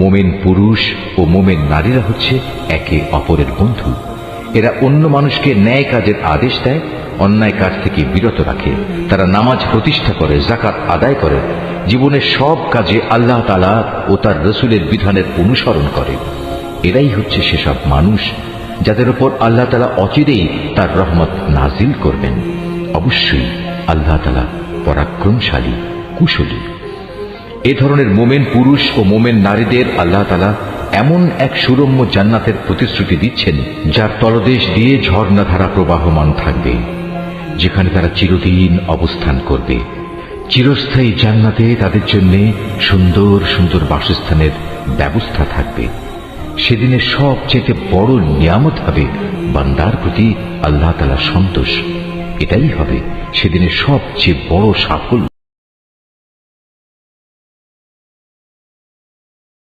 মোমেন পুরুষ ও মোমেন নারীরা হচ্ছে একে অপরের বন্ধু। এরা অন্য মানুষকে ন্যায় কাজের আদেশ দেয়, অন্যায় কাজ থেকে বিরত রাখে। তারা নামাজ প্রতিষ্ঠা করে, যাকাত আদায় করে, জীবনের সব কাজে আল্লাহ তাআলা ও তার রসুলের বিধানের অনুসরণ করে। এরাই হচ্ছে সেসব মানুষ যাদের উপর আল্লাহ তাআলা অচিরেই তার রহমত নাজিল করবেন। অবশ্যই আল্লাহ তাআলা পরাক্রমশালী, কুশলী। এ ধরনের মোমেন পুরুষ ও মোমেন নারীদের আল্লাহ তাআলা এমন এক সুরম্য জান্নাতের প্রতিশ্রুতি দিচ্ছেন, যার তলদেশ দিয়ে ঝর্ণাধারা প্রবাহমান থাকবে, যেখানে তারা চিরদিন অবস্থান করবে। চিরস্থায়ী জান্নাতে তাদের জন্য সুন্দর সুন্দর বাসস্থানের ব্যবস্থা থাকবে। সেদিনের সবচেয়ে বড় নিয়ামত হবে বান্দার প্রতি আল্লাহ তাআলার সন্তোষ। এটাই হবে সেদিনের সবচেয়ে বড় সাফল্য।